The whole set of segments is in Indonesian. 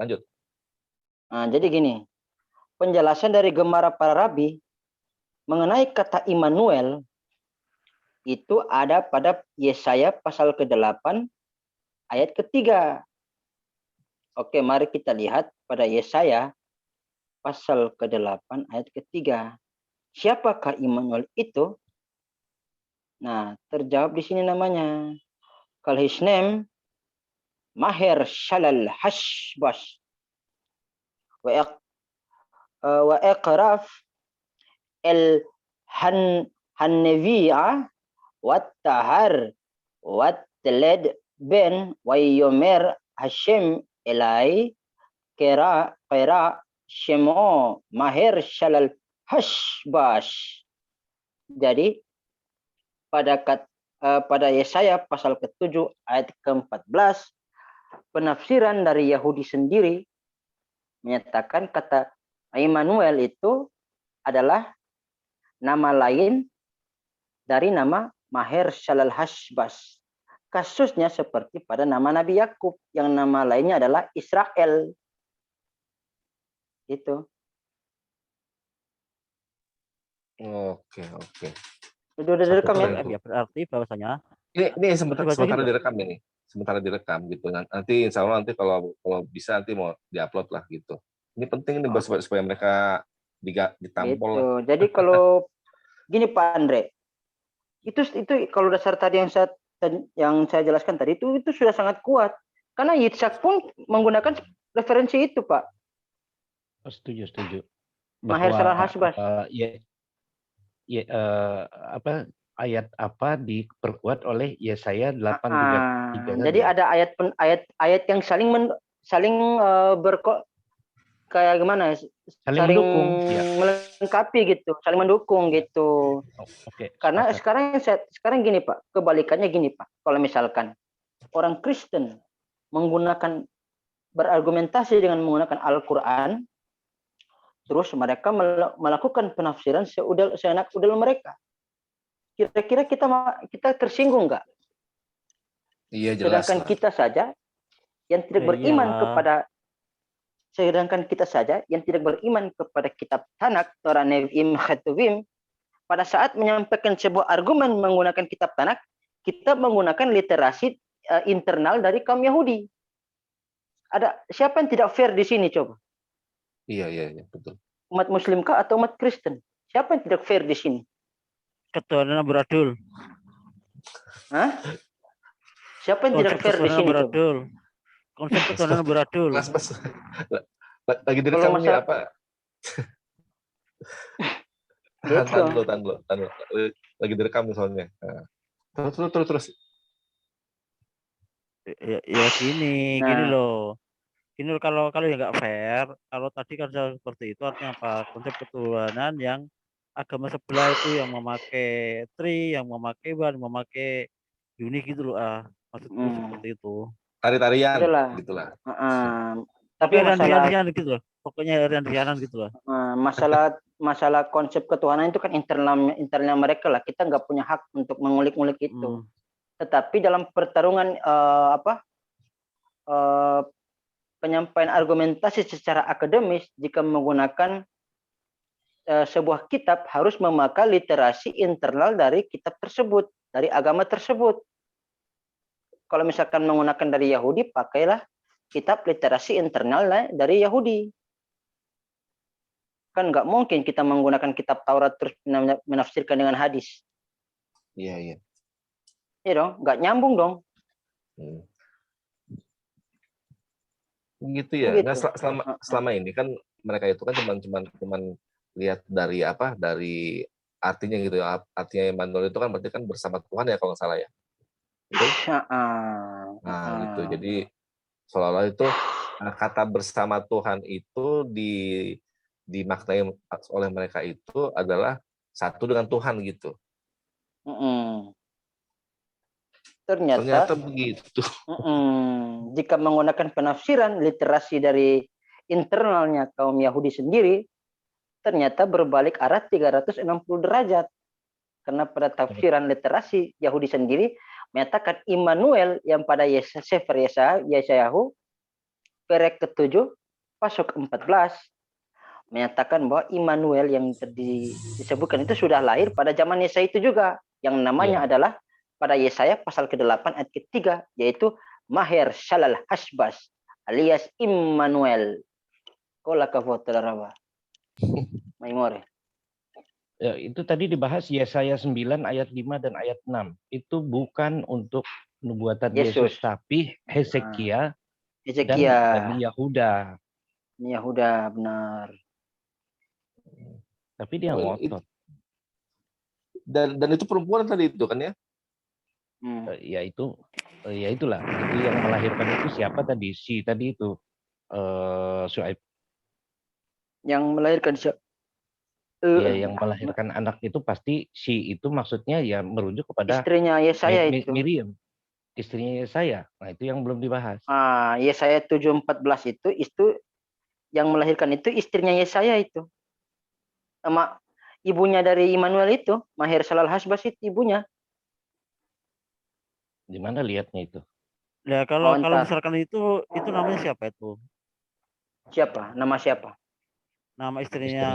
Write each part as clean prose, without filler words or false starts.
lanjut. Nah, jadi gini, penjelasan dari Gemara para Rabi mengenai kata Immanuel itu ada pada Yesaya pasal ke-8 ayat ke-3. Oke, mari kita lihat pada Yesaya pasal ke-8 ayat ke-3. Siapakah Immanuel itu? Nah, terjawab di sini namanya. Kal his name Maher Shalal Hashbas wa iqraf el Hannevi'ah wat tahar wat teled ben wa yomer Hashem elai kera shemo Maher Shalal Hashbas. Jadi pada Yesaya pasal ke-7 ayat ke-14, penafsiran dari Yahudi sendiri menyatakan kata Immanuel itu adalah nama lain dari nama Maher Shalal Hashbas. Kasusnya seperti pada nama Nabi Yakub yang nama lainnya adalah Israel. Itu. Oke. Udah direkam ya? Ya, berarti bahwasanya ini sementara direkam ini. Sementara direkam gitu. Nanti insya Allah nanti kalau bisa nanti mau diupload lah gitu. Ini penting nih supaya mereka ditampol. Gitu. Jadi kalau gini Pak Andre, itu kalau dasar tadi yang saya jelaskan tadi itu sudah sangat kuat. Karena Yitzhak pun menggunakan referensi itu, Pak. Setuju. Maher Shalal Hashbas. Ayat apa diperkuat oleh Yesaya 8:3. Jadi ada ayat yang saling kayak gimana? Saling mendukung, melengkapi gitu, saling mendukung gitu. Oke. Karena sekarang gini Pak, kebalikannya gini Pak. Kalau misalkan orang Kristen berargumentasi dengan menggunakan Al-Quran, terus mereka melakukan penafsiran seenak udel mereka. Kira-kira kita tersinggung nggak? Iya jelas. Sedangkan kita saja yang tidak beriman kepada kitab Tanakh, Torah, Nevi'im, Ketuvim, pada saat menyampaikan sebuah argumen menggunakan kitab Tanakh, kita menggunakan literasi internal dari kaum Yahudi. Ada siapa yang tidak fair di sini coba? Iya, betul. Umat Muslim kah atau umat Kristen? Siapa yang tidak fair di sini? Ketuhanan beradul. Hah? Siapa yang tidak fair di sini coba? Konsep ketuhanan beradul. Mas. Lagi direkam ini apa? Tahan dulu. Lagi direkam soalnya. Terus. Ya gini loh. Gini kalau ya nggak fair, kalau tadi kan seperti itu artinya apa? Konsep ketuhanan yang agama sebelah itu yang memakai tri, yang memakai ban, memakai unik gitu loh maksudku seperti itu. Tari-tarian gitulah. Tapi masalah gitu loh. Pokoknya rian-rianan gitu loh. Masalah konsep ketuhanan itu kan internalnya mereka lah. Kita nggak punya hak untuk mengulik-ngulik itu. Tetapi dalam pertarungan penyampaian argumentasi secara akademis, jika menggunakan sebuah kitab harus memakai literasi internal dari kitab tersebut, dari agama tersebut. Kalau misalkan menggunakan dari Yahudi, pakailah kitab literasi internal dari Yahudi. Kan nggak mungkin kita menggunakan kitab Taurat terus menafsirkan dengan hadis. Iya. Iya dong, nggak nyambung dong. Gitu ya. Nah, selama ini kan mereka itu kan cuman lihat dari dari artinya gitu ya. Artinya Immanuel itu kan berarti kan bersama Tuhan ya kalau nggak salah ya. Betul? Nah, gitu. Jadi seolah-olah itu kata bersama Tuhan itu dimaknai oleh mereka itu adalah satu dengan Tuhan gitu. Ternyata begitu. Jika menggunakan penafsiran literasi dari internalnya kaum Yahudi sendiri, ternyata berbalik arah 360 derajat. Karena pada tafsiran literasi Yahudi sendiri menyatakan Immanuel yang pada Sefer Yesayahu perek ke-7 pasuk 14 menyatakan bahwa Immanuel yang tadi disebutkan itu sudah lahir pada zaman Yesaya itu juga, yang namanya adalah pada Yesaya pasal ke-8 ayat ke-3, yaitu Maher Shalal Hasbas alias Immanuel. Kola kafota daraba. Maimore. Ya, itu tadi dibahas Yesaya 9 ayat 5 dan ayat 6. Itu bukan untuk nubuatan Yesus, tapi Hezekia dan Nabi Yahuda. Yahuda, benar. Tapi dia ngotot. Dan itu perempuan tadi itu kan ya? Ya itulah. Itu yang melahirkan itu siapa tadi? Si tadi itu Syuaib. Yang melahirkan siapa? Ya, yang melahirkan anak itu pasti si itu maksudnya ya merujuk kepada istrinya Yesaya itu. Miriam. Istrinya Yesaya. Nah, itu yang belum dibahas. Yesaya 7:14 itu yang melahirkan itu istrinya Yesaya itu. Sama ibunya dari Immanuel itu, Maher Shalal Hasbas itu ibunya. Di mana lihatnya itu? Ya kalau misalkan itu namanya siapa itu? Siapa? Nama siapa? Nama istrinya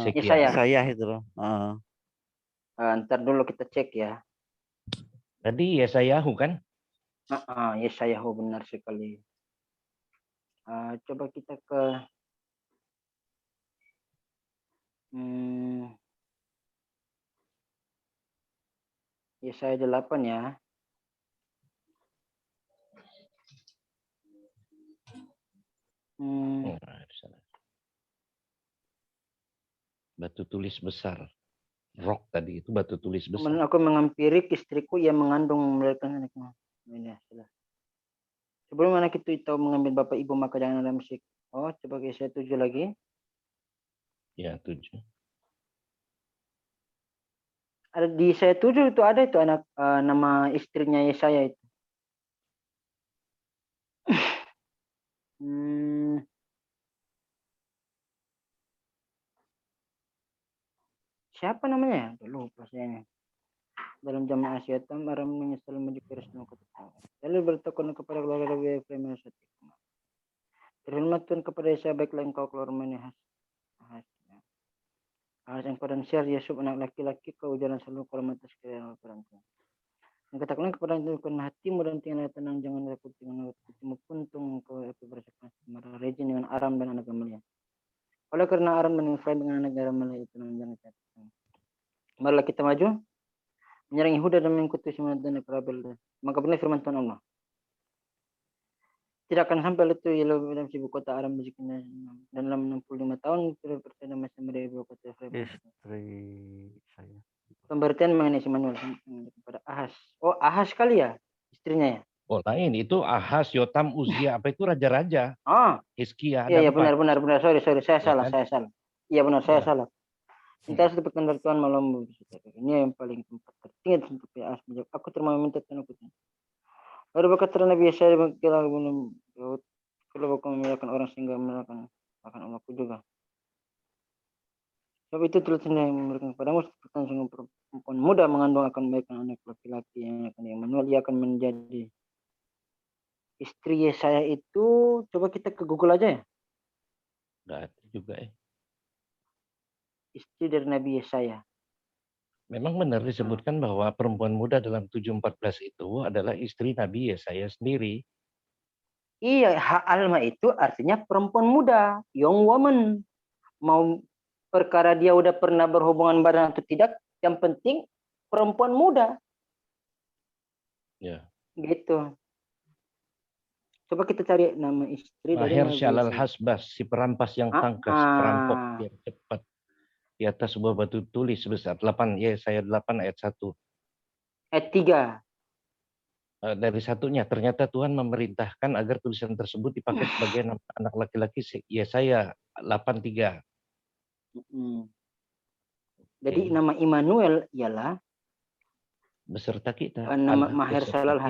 Yesaya itu loh. Ntar dulu kita cek ya. Tadi Yesayahu kan? Yesayahu benar sekali. Coba kita ke Yesaya 8 ya. Batu tulis besar. Rock tadi itu batu tulis besar. Aku mengampirik istriku yang mengandung melahirkan anaknya. Ini sudah. Sebelum anak itu tahu mengambil bapak ibu maka jangan ada musik. Coba Yesaya 7 lagi. Ya, 7. Ada di Yesaya 7 itu ada itu anak nama istrinya Yesaya itu. Siapa namanya? Lupa saya. Dalam zaman Asia Aram menyesal maju ke Kristus lalu bertakun kepada keluarga Lewi Efraim yang setia. Terhormat Tuhan kepada Yesaya, baiklah engkau keluar menihas. Engkau dan Syar Yusuf anak laki-laki kau jalan selalu kalau mata sekalian perantau. Yang katakanlah kepada Tuhan hatimu dan tinggallah tenang, jangan takut dengan hatimu puntung engkau bersaksi marah rejim dengan Aram dan anak Gamaliel. Oleh karena Aram dan Efraim dengan anak Gamaliel itu jangan takut. Marilah kita maju menyerang Yehuda dan mengikuti Shimon dan Ekrabel. Maka benar firman Tuhan Allah. Tidak akan sampai itu dalam ibu kota Aram dan dalam 65 tahun pertanda masih menjadi ibu kota Efraim. Istri saya. Pemberitaan mengenai Immanuel kepada Ahas. Ahas kali ya istrinya ya? Lain itu Ahas, Yotam, Uzia, apa itu raja-raja? Hizkia. Iya benar. Sorry, saya salah. Iya benar, saya salah. Minta sedepan dari Tuhan malam. Ini yang paling tertinggi untuk Ahas. Aku terima minta Tuhan aku. Lalu berkata Nabi Yesaya kalau aku memuliakan orang sehingga memuliakan akan Allahku juga. Sebab itu tulisannya yang memberikan kepadamu seperti sungguh perempuan muda mengandung akan melahirkan anak laki-laki yang akan Immanuel, ia akan menjadi istri Yesaya itu. Coba kita ke Google aja ya. Enggak ada juga ya. Istri dari Nabi Yesaya. Memang benar disebutkan bahwa perempuan muda dalam 7:14 itu adalah istri Nabi Yesaya sendiri. Iya, Alma itu artinya perempuan muda, young woman. Mau perkara dia udah pernah berhubungan badan atau tidak, yang penting perempuan muda. Ya. Gitu. Coba kita cari nama istri dari Maher Shalal Hasbas, si perampas yang tangkas, perampok yang cepat. Di atas sebuah batu tulis sebesar 8, Yesaya 8 ayat 1. Ayat 3. Dari satunya, ternyata Tuhan memerintahkan agar tulisan tersebut dipakai sebagai nama anak laki-laki Yesaya 8:3. Jadi nama Immanuel ialah beserta kita. Nama Maher Shalal.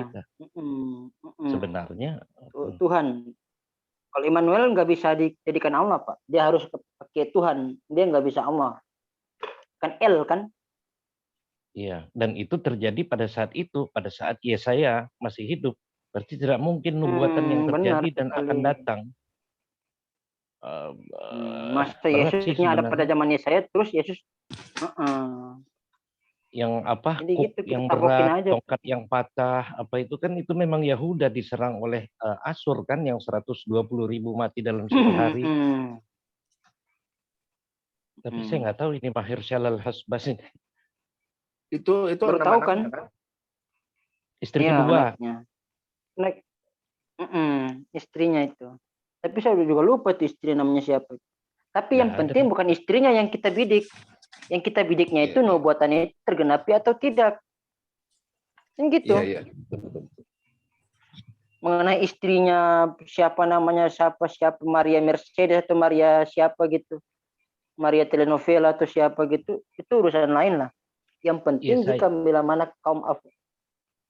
Sebenarnya Tuhan. Kalau Immanuel nggak bisa dijadikan Allah, Pak. Dia harus pakai Tuhan. Dia nggak bisa Allah. Kan El kan? Iya. Dan itu terjadi pada saat itu, pada saat Yesaya masih hidup. Berarti tidak mungkin nubuatan yang benar terjadi dan akan sekali. datang. Masa Berat sih Yesusnya ada pada sebenarnya. zaman Yesaya, terus Yesus Yang apa, jadi kuk gitu, kita yang tabokin berat, aja. tongkat yang patah, apa itu kan itu memang Yahuda diserang oleh Asyur kan, yang 120.000 mati dalam satu hari. Tapi saya nggak tahu ini Mahershala Al-Hasbas ini. Itu Baru tahu kan? Istri Iya, kedua. anaknya. Istrinya itu. Tapi saya juga lupa tuh istri namanya siapa. Tapi yang penting bukan istrinya yang kita bidik. Yang kita bidiknya itu nubuatannya tergenapi atau tidak. Kan gitu. Iya. Mengenai istrinya siapa namanya, siapa Maria Mercedes atau Maria siapa gitu. Maria telenovela atau siapa gitu, itu urusan lain lah. Yang penting jika bila mana kaum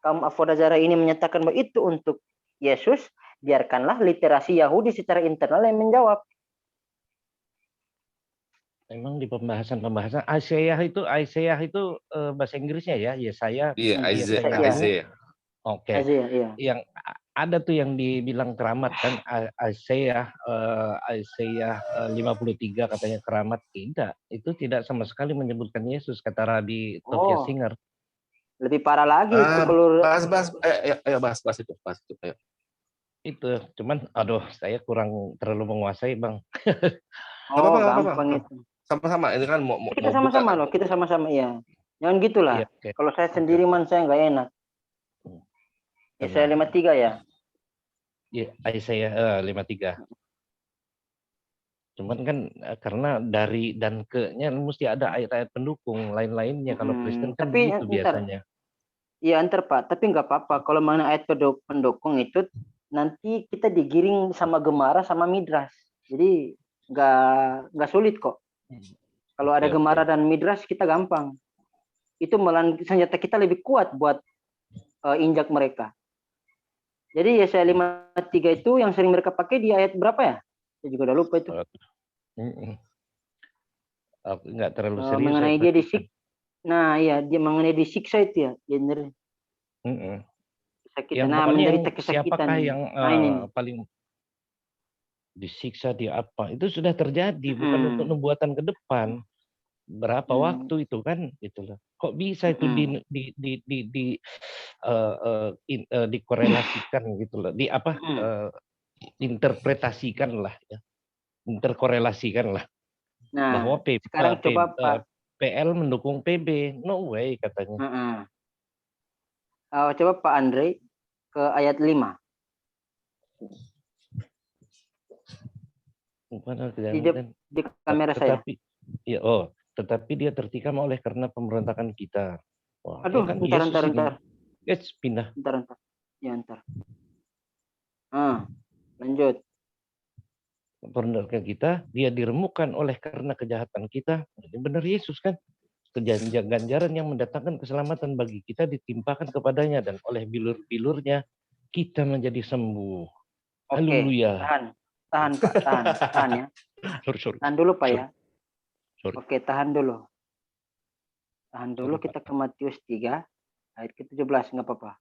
Avodazara ini menyatakan bahwa itu untuk Yesus, biarkanlah literasi Yahudi secara internal yang menjawab. Memang di pembahasan Isaiah itu bahasa Inggrisnya ya, Yesaya. Iya, Isaiah. Oke. Iya. Yang ada tuh yang dibilang keramat kan, Isaiah 53 katanya keramat. Tidak, itu tidak sama sekali menyebutkan Yesus, kata Rabi Tovia Singer. Lebih parah lagi itu kalau bahas itu. Ayo. Itu cuman saya kurang terlalu menguasai, Bang. Gampang itu. Sama-sama, ini kan mau kita sama-sama loh, kita sama-sama ya. Jangan gitulah. Iya, okay. Kalau saya sendiri saya nggak enak. Yesaya 53 ya. Iya, Yesaya 53. Cuman kan karena dari dan ke-nya mesti ada ayat-ayat pendukung lain-lainnya. Kalau Kristen kan begitu biasanya. Iya, antar Pak. Tapi nggak apa-apa. Kalau mengenai ayat pendukung itu nanti kita digiring sama Gemara sama Midras. Jadi nggak sulit kok. Kalau ada Gemara dan Midras kita gampang. Itu malah senjata kita lebih kuat buat injak mereka. Jadi Yesaya 53 itu yang sering mereka pakai di ayat berapa ya? Saya juga udah lupa itu. Aku nggak terlalu serius. Mengenai dia disiksa. Nah iya, dia mengenai disiksa itu ya. Benar. Yang menderita kesakitan. Siapakah yang paling disiksa di apa? Itu sudah terjadi, bukan untuk nubuatan ke depan. Berapa waktu itu kan, itulah. Kok bisa itu dikorelasikan gitu loh, interpretasikan lah ya, interkorelasikan lah. Nah, bahwa sekarang coba Pak PL mendukung PB, no way katanya. Coba Pak Andre ke ayat 5. Di kamera saya. Ya, tetapi dia tertikam oleh karena pemberontakan kita. Wah, aduh, kan bentar. Pindah. Bentar. Ya, bentar. Lanjut. Pemberontakan kita, dia diremukkan oleh karena kejahatan kita. Ini benar Yesus kan. Ganjaran yang mendatangkan keselamatan bagi kita ditimpakan kepadanya, dan oleh bilur-bilurnya kita menjadi sembuh. Haleluya. Tahan Pak, tahan ya. Sorry. Tahan dulu Pak ya. Sorry. Oke, tahan dulu. Kita ke Matius 3 ayat ke-17, nggak apa-apa.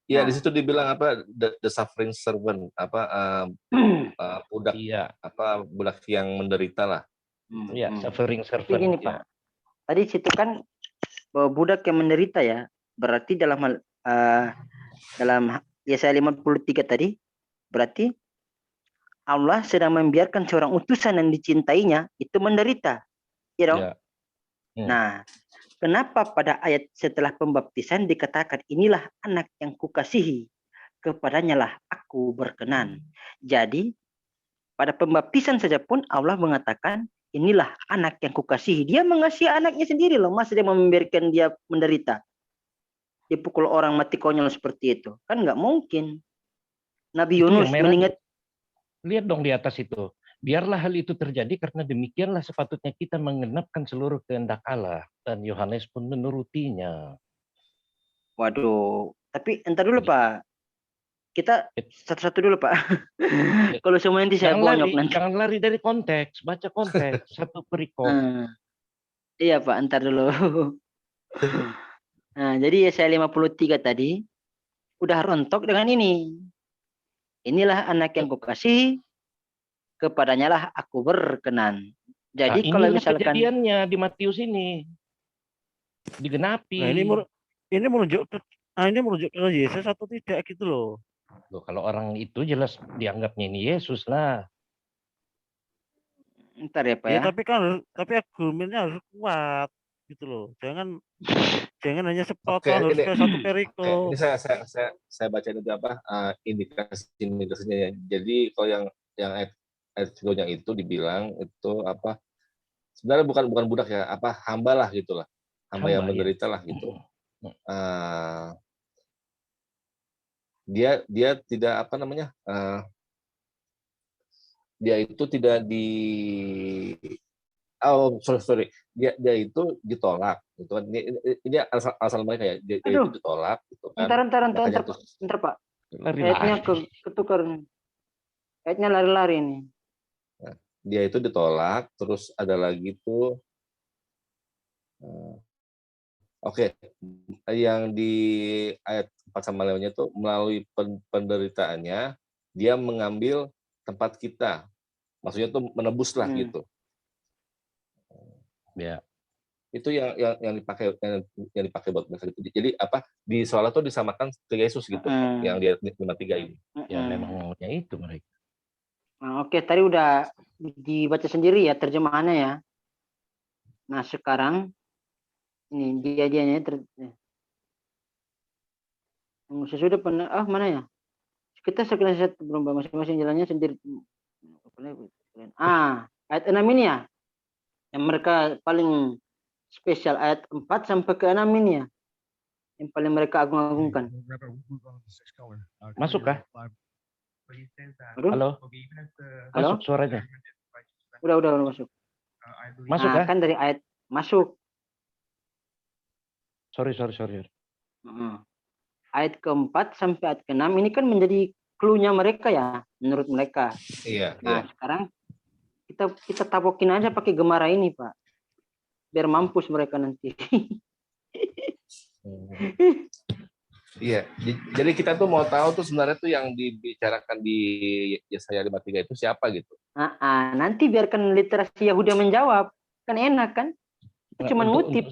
Iya, di situ dibilang apa, the suffering servant, budak, budak yang menderita lah. Iya, suffering servant. Tapi gini Pak, tadi situ kan budak yang menderita ya, berarti dalam Yesaya 53 tadi, berarti Allah sedang membiarkan seorang utusan yang dicintainya itu menderita. Ya dong? Ya. Nah, kenapa pada ayat setelah pembaptisan dikatakan inilah anak yang kukasihi, kepadanya lah aku berkenan. Jadi, pada pembaptisan saja pun Allah mengatakan inilah anak yang kukasihi. Dia mengasihi anaknya sendiri loh, masa dia membiarkan dia menderita. Dipukul orang mati konyol seperti itu. Kan nggak mungkin. Nabi Yunus mengingat. Lihat dong di atas itu. Biarlah hal itu terjadi karena demikianlah sepatutnya kita menggenapkan seluruh kehendak Allah. Dan Yohanes pun menurutinya. Waduh. Tapi entar dulu Pak. Kita satu-satu dulu Pak. Kalau semua nanti saya bonyok nanti. Jangan lari dari konteks. Baca konteks. Satu perikop. Iya Pak, entar dulu. Nah, jadi Yesaya 53 tadi. udah rontok dengan ini. Inilah anak yang kukasihi, kepadanya lah aku berkenan. Jadi kalau inilah misalkan kejadiannya di Matius ini digenapi. Nah, ini merujuk ke Yesus atau tidak gitu loh. Loh, kalau orang itu jelas dianggapnya ini Yesus lah. ntar ya Pak Ya, ya. tapi argumennya harus kuat gitu loh. Jangan hanya sepotong, Oke, harus ini ke satu Oke, perikop. ini saya baca itu apa indikasinya ya. Jadi kalau yang ayat videonya itu dibilang itu apa? Sebenarnya bukan budak ya, apa hamba lah gitulah, hamba yang Hamba ya. menderita lah gitu. Dia tidak apa namanya? Dia itu tidak sorry, dia itu ditolak gitu kan. Ini asal mereka ya, dia itu ditolak gitu kan. Ntar Pak. Ayatnya ketukar. Ayatnya lari-lari nih. Nah, dia itu ditolak, terus ada lagi tuh Oke, yang di ayat 4 sama 5-nya itu melalui penderitaannya dia mengambil tempat kita. Maksudnya tuh menebus lah gitu. Ya. Itu yang dipakai buat mereka gitu. Jadi apa di soal itu disamakan ke Yesus gitu, yang di ayat 53 ini. Ya memang maunya itu mereka. Nah, oke, tadi udah dibaca sendiri ya terjemahannya ya. Nah, sekarang ini dia-dianya sesudah pernah mana ya? Kita sekalian belum masing-masing jalannya sendiri. Ayat 6 ini ya. Yang mereka paling spesial ayat 4 sampai ke 6 ini ya. Yang paling mereka agung-agungkan. Masuk kah? Halo? Masuk suaranya. Udah masuk. Masuk kah? Kan dari ayat masuk. Sorry. Ayat ke-4 sampai ayat ke-6 ini kan menjadi clue-nya mereka ya, menurut mereka. Iya. Sekarang kita tabokin aja pakai Gemara ini, Pak. Biar mampus mereka nanti. Iya. Jadi kita tuh mau tahu tuh sebenarnya tuh yang dibicarakan di Yesaya 53 itu siapa gitu. Nanti biarkan literasi Yahudi menjawab. Kan enak kan? Itu cuma ngutip.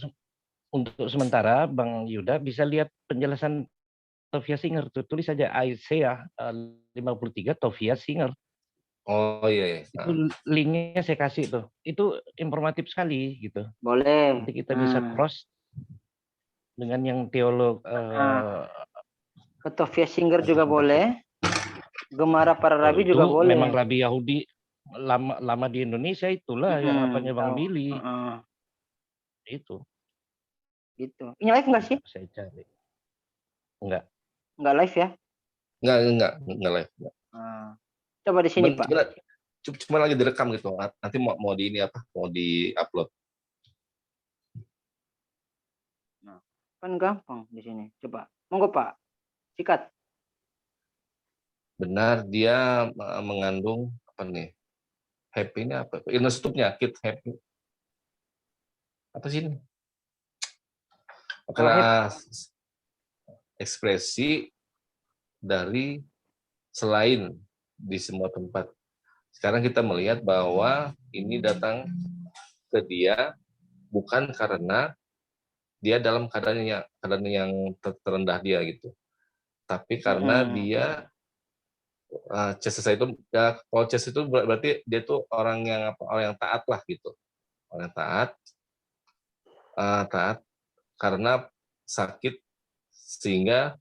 Untuk sementara Bang Yuda bisa lihat penjelasan Tovia Singer, tulis saja Isaiah 53 Tovia Singer. Oh iya. Itu linknya saya kasih tuh. Itu informatif sekali gitu. Boleh. Nanti kita bisa cross dengan yang teolog. Tovia Singer juga boleh. Gemara para rabi juga boleh. Memang rabi Yahudi lama di Indonesia itulah yang apanya Bang Billy. Itu. Gitu. Ini live nggak sih? Saya cari. Enggak. Enggak live ya? Enggak live. Coba di sini, Pak. Cuma lagi direkam gitu. Nanti mau di ini apa? Mau di-upload. Nah, kan gampang di sini. Coba. Monggo, Pak. Sikat. Benar, dia mengandung apa nih? Happy ini apa? Illness penyakit happy. Apa sih ini? Karena ekspresi dari selain di semua tempat. Sekarang kita melihat bahwa ini datang ke dia bukan karena dia dalam keadaan yang terendah dia gitu, tapi karena dia Chester itu ya, kalau Chester itu berarti dia tuh orang yang taat lah gitu, orang taat karena sakit sehingga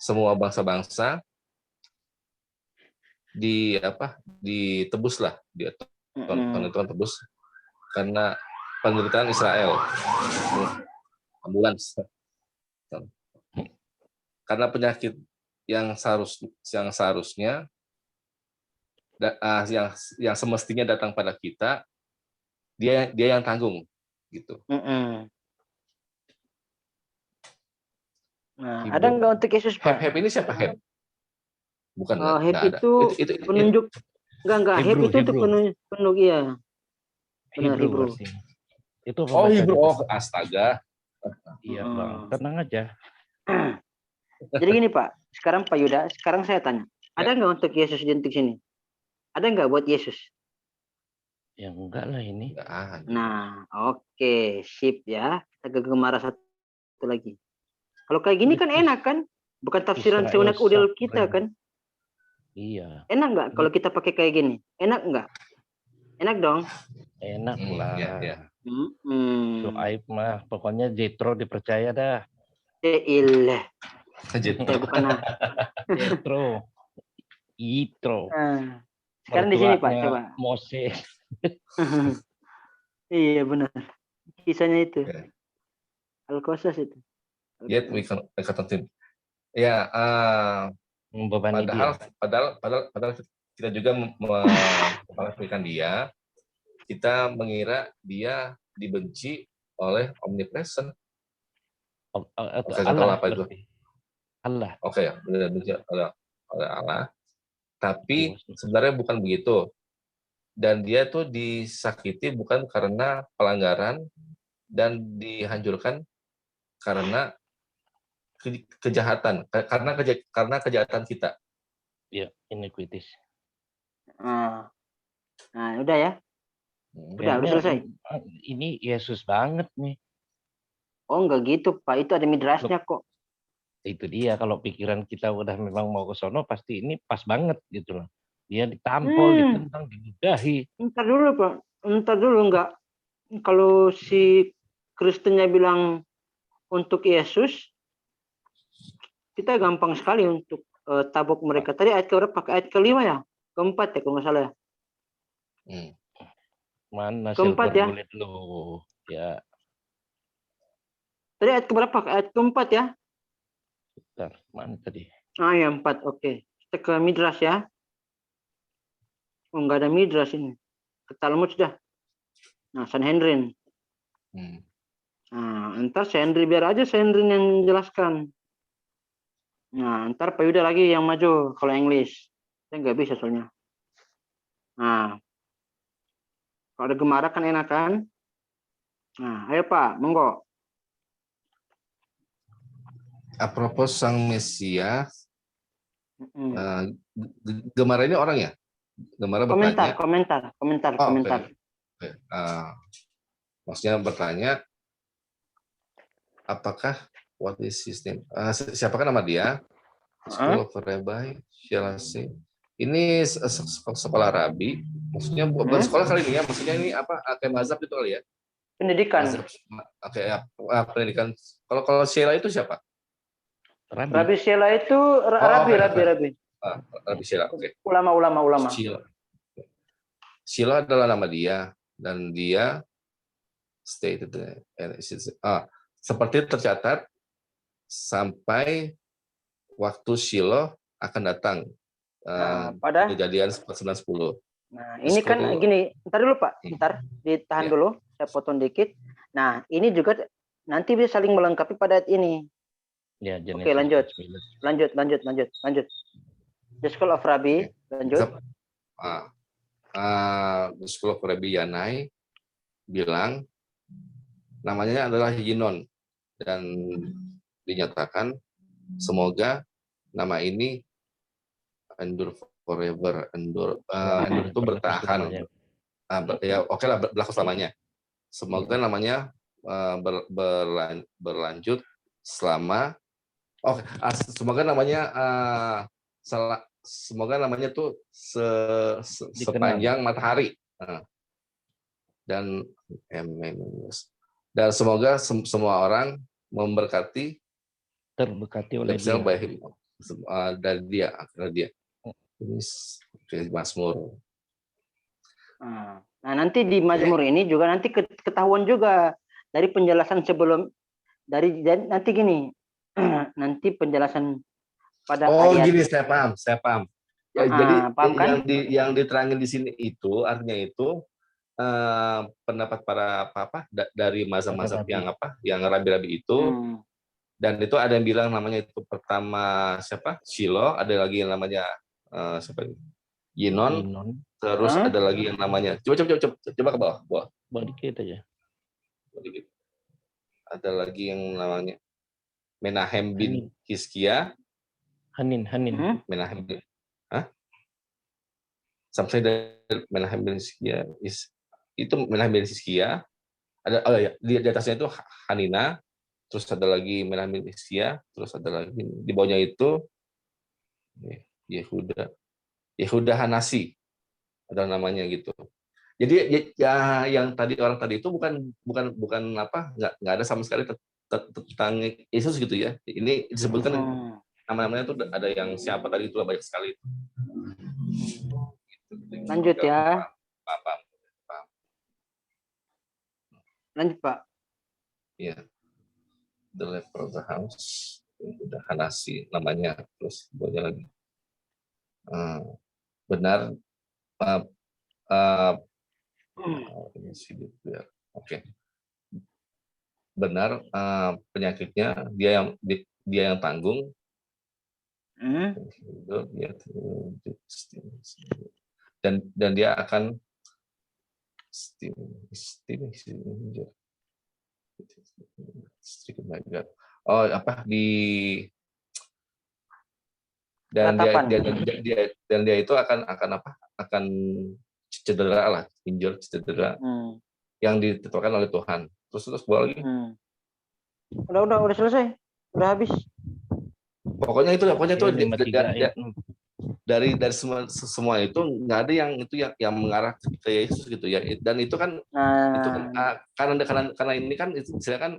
semua bangsa-bangsa ditebus lah, dia Tuhan tebus karena penderitaan Israel, ambulans karena penyakit yang seharusnya yang semestinya datang pada kita, dia yang tanggung gitu. Nah, ada nggak untuk Yesus, Pak? Heb ini siapa Heb? Bukan. Heb itu penunjuk. Enggak. Heb itu untuk penunjuk ya. Benar, Hebrew. Itu Hebrew. Astaga. Iya, Bang. Tenang aja. Jadi gini, Pak. sekarang Pak Yuda, sekarang saya tanya, ada nggak untuk Yesus identik sini? Ada nggak buat Yesus? Ya enggak lah ini. Nggak ada. Nah, oke, sip ya. Kita ke Gemara satu lagi. Kalau kayak gini kan enak kan? Bukan tafsiran Israel seunak udel suffering. kita kan? Iya, Enak nggak kalau kita pakai kayak gini? Enak nggak? Enak dong. enak lah. Ya. Syuaib mah pokoknya Jethro dipercaya dah. Ilah. Gitu. Bukan. Jethro. Yitro. Sekarang di sini Pak, Mertuanya coba. Moses. Iya benar. Kisahnya itu. Ya. Al-Qasas itu. Yet we can tim. Ya, Membebani dia. padahal kita juga memperhatikan dia. Kita mengira dia dibenci oleh omnipresent. Allah apa itu? Allah. Oke ya, benar benci oleh Allah. Tapi sebenarnya bukan begitu. Dan dia tuh disakiti bukan karena pelanggaran dan dihancurkan karena kejahatan, karena kejahatan kita. Ya, iniquities. Nah, udah ya. Udah selesai. Ini Yesus banget nih. Oh, enggak gitu, Pak. Itu ada midrasnya kok. Itu dia, kalau pikiran kita udah memang mau ke sono, pasti ini pas banget gitu loh. Dia ditampol, ditentang, diludahi. Ntar dulu, Pak. Ntar dulu, enggak. Kalau si Kristennya bilang untuk Yesus, kita gampang sekali untuk tabok mereka. Tadi ayat keberapa? Ayat kelima ya? Keempat ya, kalau nggak salah ya? Mana keempat ya? Bullet lo? Ya. Tadi ayat keberapa? Ayat keempat ya? Bentar, mana tadi? Ya 4, oke. Kita ke Midras ya. Oh, nggak ada Midras ini. Ke Talmud sudah. Nah, Sanhedrin. Nah, ntar Sanhedrin biar aja Sanhedrin yang menjelaskan. Nah, ntar Pak Yuda lagi yang maju kalau English. Saya nggak bisa soalnya. Nah, kalau ada Gemara kan enak kan? Nah, ayo Pak, monggo. Apropos Sang Mesias, Gemara ini orang ya? Gemara bertanya. Komentar. Okay. Maksudnya bertanya, apakah what is his name? Siapakah nama dia? School of Rabbi Shelasi. Ini sekolah rabi. Maksudnya bukan sekolah kali ini ya. Maksudnya ini apa? Kayak mazhab itu kali ya? Pendidikan. Oke, pendidikan. Kalau Sheila itu siapa? Rabi Sheila itu Rabi. Rabi Sheila, oke. Ulama. Sheila adalah nama dia dan dia stated seperti tercatat sampai waktu Shiloh akan datang pada kejadian 9:10. Nah, ini kan gini, ntar dulu Pak, ditahan dulu, saya potong dikit. Nah, ini juga nanti bisa saling melengkapi pada ayat ini. Ya, oke, lanjut. The School of Rabbi, lanjut. The School of Rabbi Yanai bilang namanya adalah Yinon dan dinyatakan semoga nama ini endure forever, endure itu bertahan. Ya oke lah, berlaku selamanya. Semoga namanya berlanjut selama semoga namanya semoga namanya tuh sepanjang matahari dan semoga semua orang terberkati oleh dia. Dari dia. Ini Mazmur. Nah, nanti di Mazmur ini juga nanti ketahuan juga dari penjelasan sebelum nanti gini. Nanti penjelasan pada ayat. Gini saya paham. Ya, jadi paham, kan? yang diterangin di sini itu artinya itu pendapat para dari mazhab yang rabi-rabi itu. Dan itu ada yang bilang namanya itu pertama siapa? Shiloh, ada lagi yang namanya siapa ini? Yinon. Terus ada lagi yang namanya coba ke bawah. Bawa dikit aja. Ada lagi yang namanya Menahem bin Hizkia. Hanin. Menahem. Hah? Sampai dari Menahem bin Hizkia itu Menahem bin Hizkia. Ada di atasnya itu Hanina, terus ada lagi Menahem bin Hizkia, terus ada lagi di bawahnya itu Yehuda Hanasi ada namanya gitu. Jadi ya yang orang tadi itu bukan apa nggak ada sama sekali tentang Yesus gitu ya. Ini disebutkan nama-namanya tuh ada yang siapa tadi itu banyak sekali. Lanjut ya. Pak. Lanjut Pak. Ya. The leper of the house. Udah Hanasi namanya. Terus banyak lagi. Benar. Oke. Benar penyakitnya dia yang tanggung. Dan dia akan dia itu akan cedera yang ditentukan oleh Tuhan. Terus boleh lagi. Udah selesai. Udah habis. Pokoknya itu dari semua itu nggak ada yang itu yang mengarah ke Yesus gitu ya. Dan itu kan karena ini kan istilahnya kan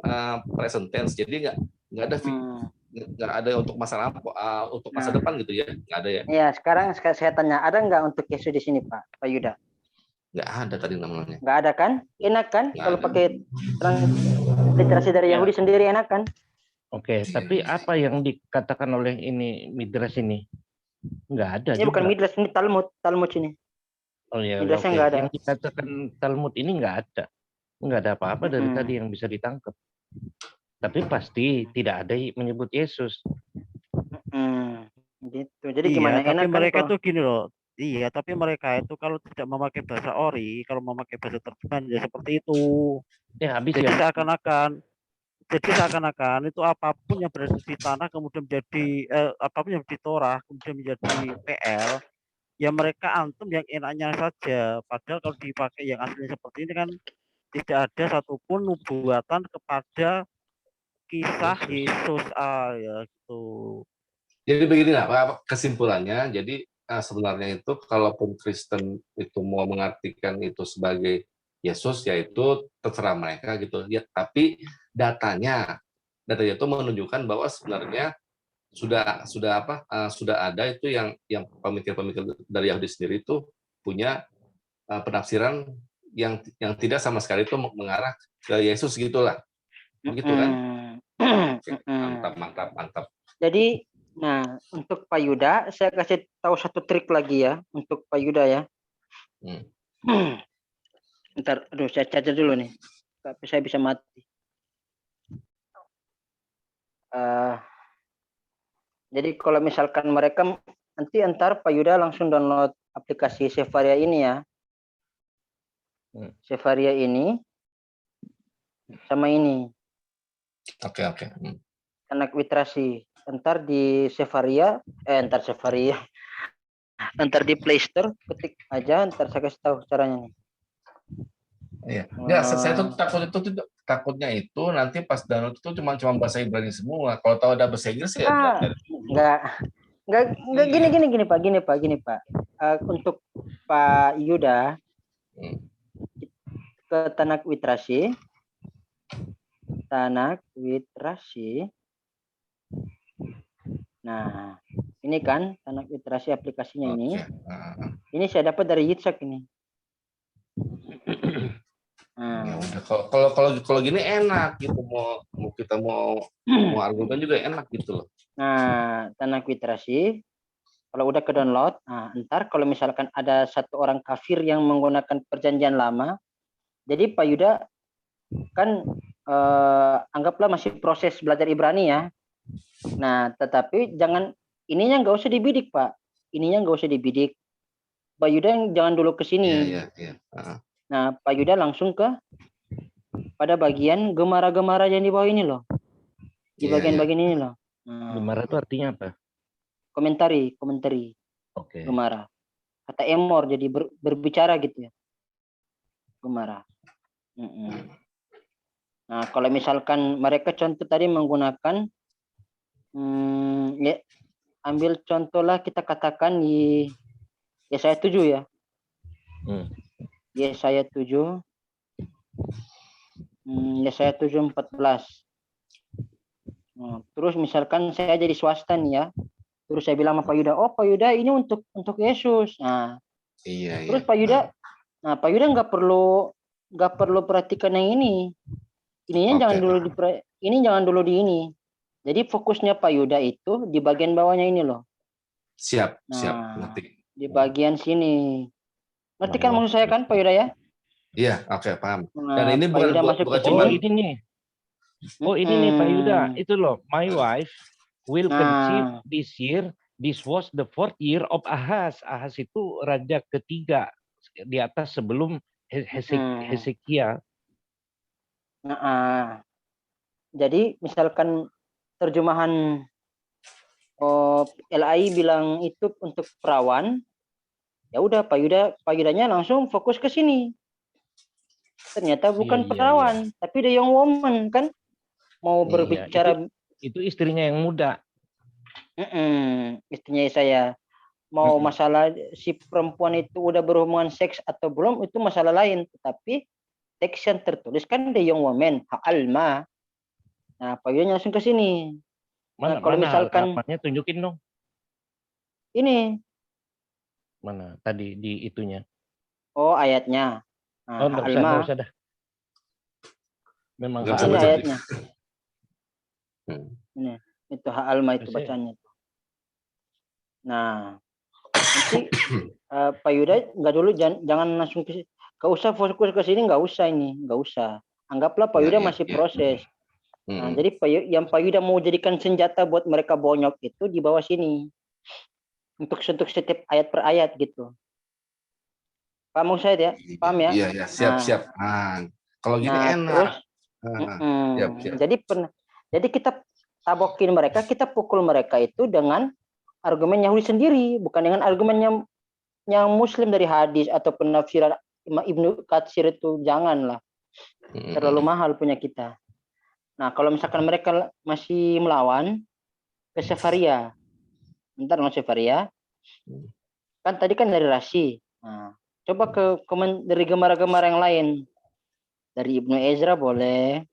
present tense, jadi nggak ada untuk masa depan gitu ya, nggak ada ya. Iya, sekarang saya tanya, ada nggak untuk Yesus di sini Pak Yuda? Nggak ada tadi namanya. Nggak ada kan? Enak kan? Kalau pakai transliterasi dari Yahudi sendiri enak kan? Oke, tapi apa yang dikatakan oleh ini Midrash ini? Nggak ada. Ini bukan Midrash, ini Talmud ini. Oh ya, Midrashnya nggak ada. Yang dikatakan Talmud ini nggak ada apa-apa dari tadi yang bisa ditangkap. Tapi pasti tidak ada menyebut Yesus. Gitu. Jadi gimana? Tapi enak mereka kan, tuh gini loh. Iya, tapi mereka itu kalau tidak memakai bahasa ori, kalau memakai bahasa terjemahan ya seperti itu. Ya habis jadi ya. seakan-akan itu apapun yang berada di tanah kemudian menjadi apapun yang di Torah kemudian menjadi PL, ya mereka antum yang enaknya saja. Padahal kalau dipakai yang aslinya seperti ini kan tidak ada satupun nubuatan kepada kisah Yesus ya gitu. Jadi beginilah kesimpulannya. Jadi sebenarnya itu kalaupun Kristen itu mau mengartikan itu sebagai Yesus, yaitu terserah mereka gitu ya. Tapi datanya itu menunjukkan bahwa sebenarnya sudah ada itu yang pemikir dari Yahudi sendiri itu punya penafsiran yang tidak sama sekali itu mengarah ke Yesus gitulah, begitu kan? Mantap. Jadi, untuk Pak Yuda, saya kasih tahu satu trik lagi ya untuk Pak Yuda ya. Ntar, saya charger dulu nih, tapi saya bisa mati. Jadi kalau misalkan mereka nanti Pak Yuda langsung download aplikasi Sefaria ini ya. Sefaria ini sama ini. Oke. Anak literasi. Ntar di Sefaria, ntar di Play Store ketik aja, ntar saya kasih tahu caranya nih. Iya. Ya, saya tuh takutnya itu nanti pas download itu cuma bahasa Ibrani semua. Kalau tahu ada bahasa Inggris ya enggak gini Pak. Untuk Pak Yuda ke Tanak Witrasi. Nah, ini kan Tanak Witrasi aplikasinya ini. Ini saya dapat dari Yitzhak ini. Ya udah, kalau gini enak gitu, mau kita mau argumen juga enak gitu loh. Nah, Tanak Witrasi kalau udah ke download, ntar kalau misalkan ada satu orang kafir yang menggunakan perjanjian lama, jadi Pak Yuda kan anggaplah masih proses belajar Ibrani ya. Nah, tetapi ininya nggak usah dibidik Pak. Ininya nggak usah dibidik. Pak Yuda jangan dulu ke sini. Iya. Nah, Pak Yuda langsung pada bagian gemara-gemara yang di bawah ini loh. Di bagian-bagian ini loh. Gemara itu artinya apa? komentari Oke. Gemara. Kata emor jadi berbicara gitu ya. Gemara. Nah, kalau misalkan mereka contoh tadi menggunakan ya, ambil contohlah kita katakan di Yesaya 7 ya. Yesaya 7 Yesaya 7:14. Nah, terus misalkan saya jadi swasta nih ya. Terus saya bilang sama Pak Yuda, "Oh, Pak Yuda ini untuk Yesus." Nah, Iya, terus iya. Pak Yuda nggak perlu perhatikan yang ini. Ininya jangan dulu di ini. Jadi fokusnya Pak Yuda itu di bagian bawahnya ini loh. Siap, Nah, ngerti. di bagian sini. Ngerti kan maksud saya kan Pak Yuda ya? Iya, oke, paham. Nah, Dan ini Pak Yuda masuk ke cuman ini nih. Ini nih Pak Yuda, itu loh, my wife will conceive this year. This was the 4th year of Ahaz. Ahaz itu raja ketiga di atas sebelum Hezekia. Jadi misalkan terjemahan LAI bilang itu untuk perawan, ya udah Pak Yudanya langsung fokus ke sini. Ternyata bukan perawan, tapi the young woman kan mau berbicara. Itu istrinya yang muda. Istrinya saya mau masalah si perempuan itu udah berhubungan seks atau belum itu masalah lain, tetapi teks yang tertulis kan the young woman Alma. Nah, Pak Yudanya langsung ke sini. Mana, kalau misalkan halamannya tunjukin dong. Ini. Mana tadi di itunya? Oh, ayatnya. Nah, nggak usah dah. Memang ini ayatnya. Ini itu Alma itu bacanya. Nah, nanti Pak Yuda nggak dulu jangan langsung nggak usah fokus ke sini, nggak usah. Anggaplah Pak Yuda masih proses. Nah, jadi yang Pak Yuda mau jadikan senjata buat mereka bonyok itu di bawah sini. Untuk setiap ayat per ayat gitu. Paham saya ya? Paham ya? Iya, siap. Kalau gini enak. Siap. Jadi kita tabokin mereka, kita pukul mereka itu dengan argumen Yahudi sendiri, bukan dengan argumen yang Muslim dari hadis atau penafsiran Ibnu Katsir itu janganlah. Terlalu mahal punya kita. Nah, kalau misalkan mereka masih melawan ke Sefaria. Bentar no Sefaria. Kan tadi kan dari Rasi. Nah, coba dari gemara-gemara yang lain. Dari Ibnu Ezra boleh.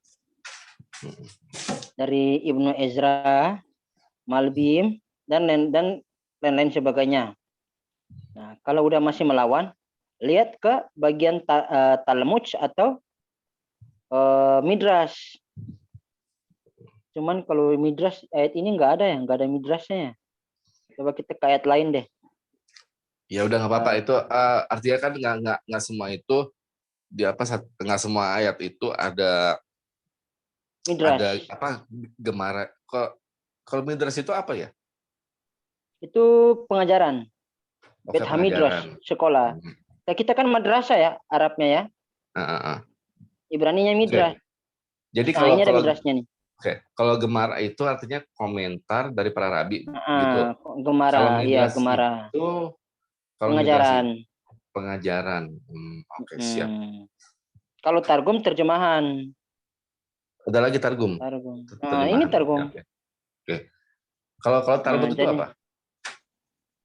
Dari Ibnu Ezra, Malbim dan lain-lain sebagainya. Nah, kalau udah masih melawan, lihat ke bagian Talmud atau Midrash. Cuman kalau Midrash ayat ini nggak ada Midrashnya. Coba kita ke ayat lain deh. Ya udah nggak apa-apa, itu artinya kan nggak semua itu nggak semua ayat itu ada Midrash. Ada gemara. Kalau Midrash itu apa ya? Itu pengajaran. Bet Hamidrash, sekolah. Kita kan madrasah ya, Arabnya ya. Ibraninya Midrash. Jadi kalau Midrashnya nih. Oke, kalau gemara itu artinya komentar dari para rabi gitu. Gemara, iya gemara. Itu pengajaran. Oke, siap. Kalau targum terjemahan. Ada lagi targum. Nah, ini targum. Oke. Kalau targum itu apa?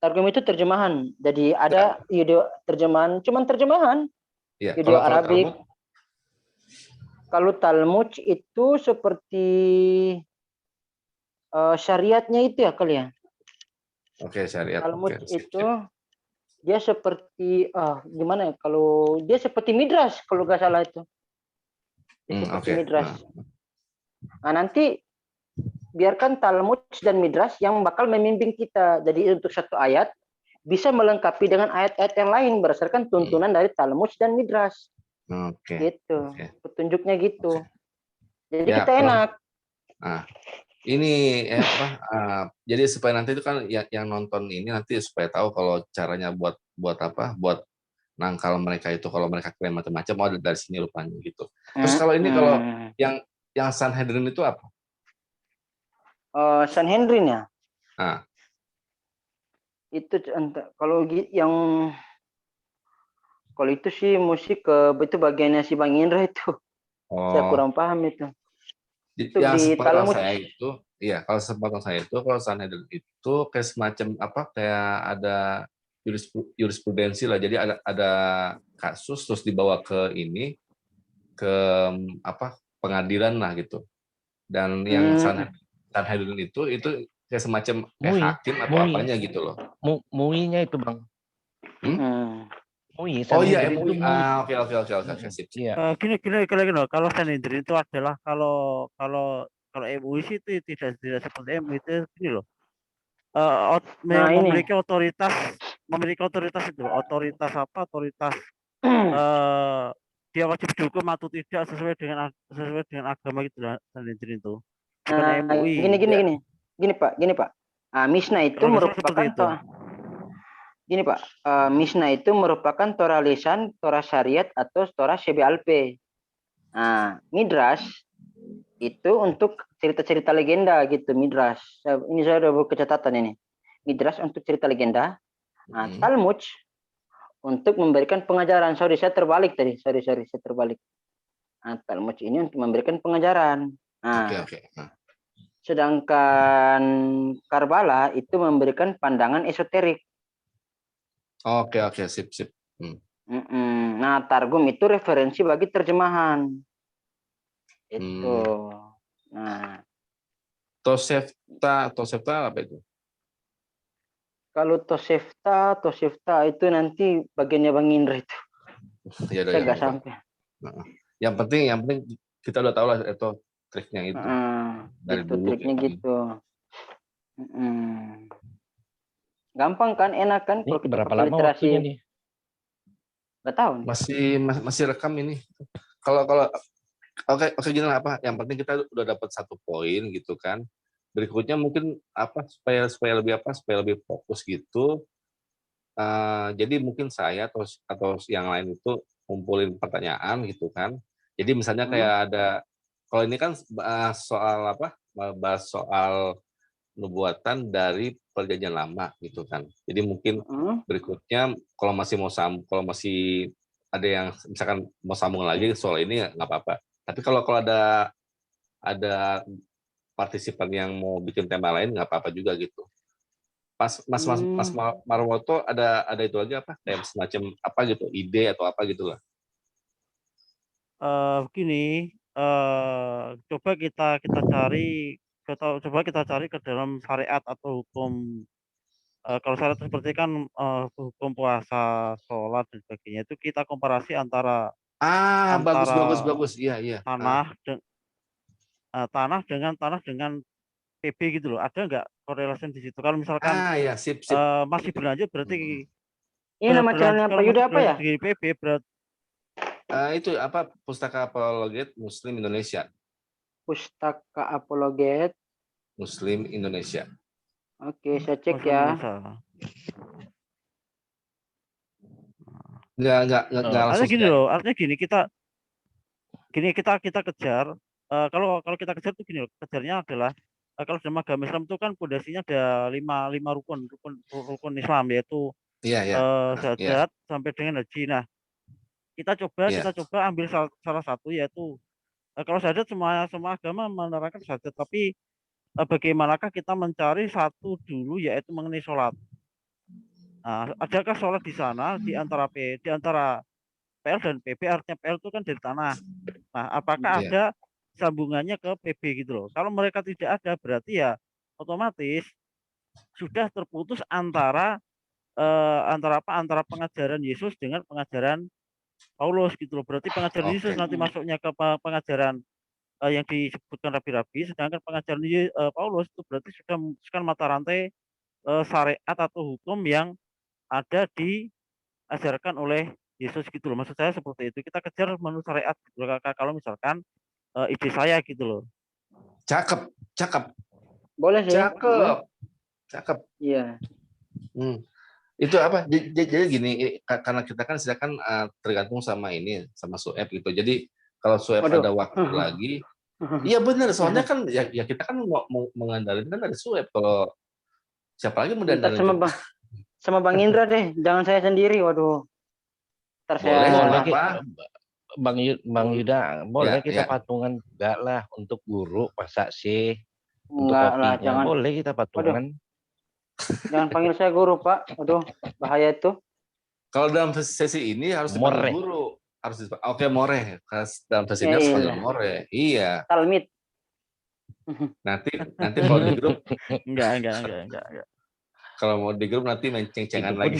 Targum itu terjemahan. Jadi ada video terjemahan, cuman terjemahan. Iya, video Arabik. Kalau Talmud itu seperti syariatnya itu ya kali ya. Oke, syariat. Talmud itu dia seperti gimana ya? Kalau dia seperti Midrash kalau nggak salah itu. Seperti Midrash. Nah, nanti biarkan Talmud dan Midrash yang bakal membimbing kita. Jadi untuk satu ayat bisa melengkapi dengan ayat-ayat yang lain berdasarkan tuntunan dari Talmud dan Midrash. Gitu. Petunjuknya gitu. Jadi ya, kita enak. Ini jadi supaya nanti itu kan yang nonton ini nanti supaya tahu kalau caranya buat nangkal mereka itu kalau mereka klaim macam-macam dari sini rupanya gitu. Terus kalau ini kalau yang Sanhedrin itu apa? Sanhedrin ya. Itu kalau itu sih musik itu bagiannya si Bang Indra itu. Saya kurang paham itu. Itu Yang di sepengetahuan Talmud. saya itu, iya kalau sepengetahuan saya itu kalau Sanhedrin itu kayak semacam apa kayak ada jurisprudensi lah. Jadi ada kasus terus dibawa ke ini ke apa pengadilan lah gitu. Dan yang Sanhedrin itu kayak semacam kayak hakim atau apanya gitu loh. MUI-nya itu Bang. MUI. Oh iya, Sanhedrin itu MUI. MUI. Oke, sip. Gini, kalau Sanhedrin itu adalah kalau MUI sih itu tidak seperti MUI itu gini loh. Memiliki otoritas itu, otoritas apa? Otoritas dia wajib dihukum atau tidak sesuai dengan agama gitu lah Sanhedrin itu. Bukan MUI. Gini Pak. Misna itu merupakan gini Pak, Misna itu merupakan Torah lisan, Torah syariat atau Torah Shebe'alpe. Midrash itu untuk cerita-cerita legenda gitu, Midrash. Ini saya udah buka catatan ini. Midrash untuk cerita legenda. Talmud untuk memberikan pengajaran. Saya terbalik tadi. Saya terbalik. Talmud ini untuk memberikan pengajaran. Oke. Sedangkan Karbala itu memberikan pandangan esoterik. Oke, sip. Nah, Targum itu referensi bagi terjemahan. Itu. Nah, Tosefta apa itu? Kalau Tosefta itu nanti bagiannya Bang Indra itu. Ya, saya nggak sampai. Yang penting kita udah tahu lah itu triknya itu. Dari itu dulu triknya gitu. Gampang kan, enak kan kalau kita berapa lama literasi. Waktunya nih? Nggak tahu. Masih rekam ini. Kalau oke gini lah apa? Yang penting kita udah dapat 1 poin gitu kan. Berikutnya mungkin apa supaya lebih fokus gitu. Jadi mungkin saya atau yang lain itu kumpulin pertanyaan gitu kan. Jadi misalnya kayak ada kalau ini kan soal apa? Bahas soal nubuatan dari Perjanjian Lama gitu kan. Jadi mungkin berikutnya kalau masih ada yang misalkan mau sambung lagi soal ini nggak apa-apa. Tapi kalau ada partisipan yang mau bikin tema lain nggak apa-apa juga gitu. Mas Marwoto ada itu lagi apa kayak semacam apa gitu ide atau apa gitulah. Begini, coba kita cari ke dalam syariat atau hukum. Kalau syariat seperti kan hukum puasa, sholat dan sebagainya itu kita komparasi antara bagus. Iya. tanah dengan PB gitu loh. Ada nggak korelasi di situ? Kalau misalkan ya, sip. Masih berlanjut berarti ini nama channelnya Pak Yuda apa ya? Di PB berarti itu apa Pustaka Apologet Muslim Indonesia. Pustaka Apologet Muslim Indonesia. Oke, saya cek ya. Enggak langsung. Artinya gini kita kejar. Kalau kita kejar itu gini loh, kejarnya adalah kalau dalam agama Islam itu kan pondasinya ada 5 rukun Islam, yaitu syahadat sampai dengan haji. Nah, kita coba ambil salah satu, yaitu kalau syahadat semua agama menerangkan syahadat, tapi bagaimanakah kita mencari satu dulu, yaitu mengenai sholat. Nah, adakah sholat di sana di antara PL dan PB? Artinya PL itu kan dari tanah. Nah, apakah ada sambungannya ke PB gitu loh? Kalau mereka tidak ada, berarti ya otomatis sudah terputus antara pengajaran Yesus dengan pengajaran Paulus gitu loh. Berarti pengajaran Yesus nanti masuknya ke pengajaran yang disebutkan rabi-rabi, sedangkan pengajaran Paulus itu berarti sudah memutuskan mata rantai syariat atau hukum yang ada diajarkan oleh Yesus gitu loh. Maksud saya seperti itu. Kita kejar menurut syariat gitu loh. Kalau misalkan ide saya gitu loh. Cakep. Boleh sih. Cakep. Iya. Itu apa? Jadi gini, karena kita kan sedangkan tergantung sama Sueb gitu. Jadi kalau Sueb ada waktu lagi, iya benar. Soalnya kan ya kita kan mau mengandalkan kan ada Sueb. Kalau siapa lagi mengandalkan? sama Bang Indra deh, jangan saya sendiri. Waduh. Ntar Boleh, saya boleh. Boleh, apa? Bang Yuda, boleh Ya, kita ya. patungan juga lah untuk guru, masa sih untuk enggak lah, kopinya. jangan. Boleh kita Waduh, patungan. jangan panggil saya guru, Pak. Waduh, bahaya itu. Kalau dalam sesi ini harus dipanggil More. guru. Oke, more. Dalam sesi Ya ini harus panggil iya, more. Iya. talmid. Nanti kalau di grup, Enggak. kalau mau di grup nanti main Itu ceng-cengan pun lagi.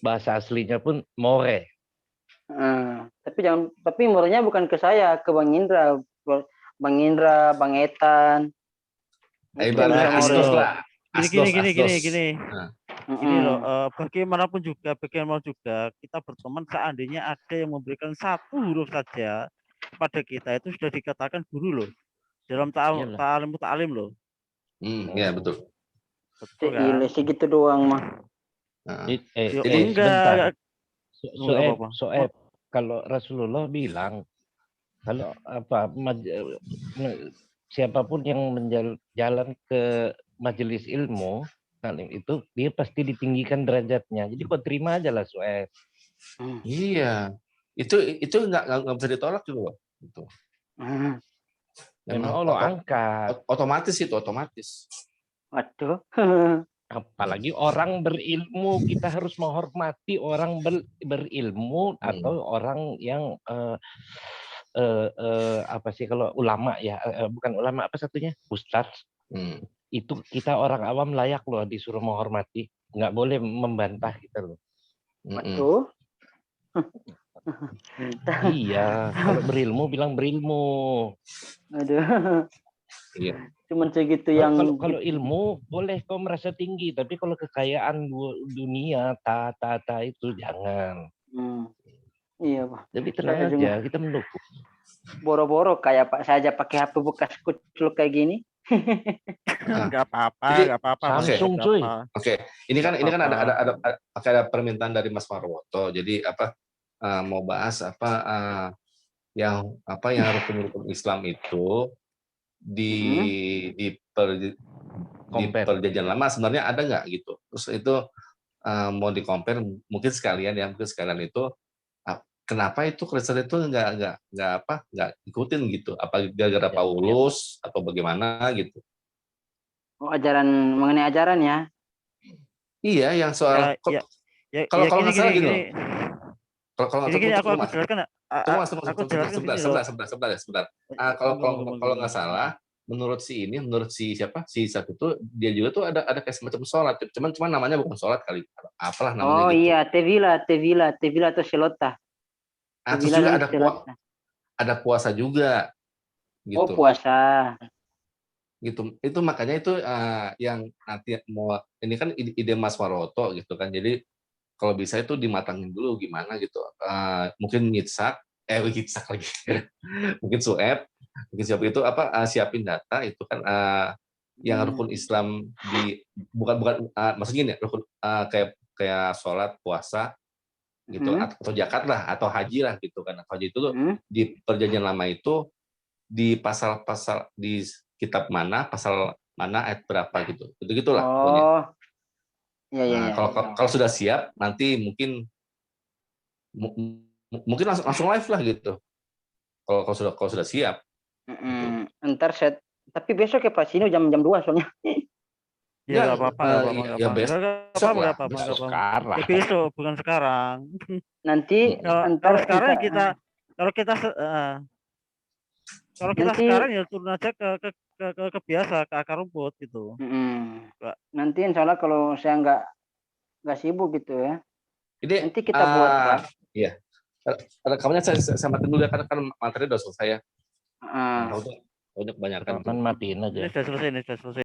bahasa aslinya pun more. Tapi murahnya bukan ke saya, ke Bang Indra. Bang Indra, Bang Etan. Itu yang bisa Ibaratnya asdos more. lah. Asdos. Gini. Nah, Gini loh, bagaimanapun juga kita berteman, seandainya ada yang memberikan satu huruf saja kepada kita, itu sudah dikatakan guru loh. Dalam Iyalah. ta'lim loh. ya betul. Betul kan? Segitu doang mah. Nah, Jadi Sebentar. enggak. Soeb, kalau Rasulullah bilang kalau siapapun yang jalan ke majelis ilmu itu dia pasti ditinggikan derajatnya. Jadi kau terima aja lah Soeb. Iya. Itu nggak bisa ditolak juga loh. Gitu. Memang Allah angkat. Otomatis itu, otomatis. Waduh. Apalagi orang berilmu, kita harus menghormati orang berilmu atau orang yang apa sih kalau ulama ya, bukan ulama, apa satunya, ustadz. Itu kita orang awam layak loh disuruh menghormati, nggak boleh membantah kita loh. Waduh. Iya, kalau berilmu bilang berilmu. Aduh. Iya. Cuman segitu yang kalau ilmu boleh kau merasa tinggi, tapi kalau kekayaan dunia tata itu jangan. Iya, Pak. Jadi tenang aja, kita mendukung. Boro-boro kayak Pak saja pakai HP bekas kucluk kayak gini. Enggak apa-apa. Samsung cuy. Oke. Ini kan ada permintaan dari Mas Marwoto. Jadi mau bahas yang rukun-rukun Islam itu di perjanjian lama sebenarnya ada nggak gitu. Terus itu mau di-compare mungkin sekalian itu kenapa itu Kristen itu nggak ikutin gitu? Apa gara-gara Paulus atau bagaimana gitu? Mengenai ajaran ya? Iya, yang soal kalau nggak salah gitu. Kalau sebentar. Kalau nggak salah, menurut siapa si satu itu dia juga tuh ada kayak semacam sholat, cuman namanya bukan sholat kali, apalah namanya gitu. Iya, Tevila atau Selota. Terus juga ada puasa juga, gitu. Oh, puasa. Gitu. Itu makanya itu yang nanti ini kan ide Mas Maroto gitu kan. Jadi kalau bisa itu dimatangin dulu gimana gitu. Mungkin Ngitsak lagi. Mungkin Sueb, mungkin siapa itu siapin data itu kan yang rukun Islam bukan maksudnya rukun kayak sholat, puasa gitu atau zakat lah atau haji lah gitu kan. Haji itu di perjanjian lama itu di pasal-pasal di kitab mana, pasal mana, ayat berapa gitu. Gitulah pokoknya. Iya. Kalau sudah siap nanti mungkin langsung live lah gitu. Kalau sudah siap. Gitu. Ntar tapi besok ya Pak sini jam 2 soalnya. Ya nggak apa-apa. Ya besok lah. Sekarang. Ya besok, bukan sekarang. Nanti kalau sekarang kalau kita sekarang ya turun aja ke biasa, ke akar rumput gitu. Nanti insya Allah kalau saya nggak sibuk gitu ya. Jadi, nanti kita buat Pak. Iya. Rekamannya saya matiin dulu ya kan materi udah selesai ya. Udah kebanyakan. Matiin aja. Ini sudah selesai.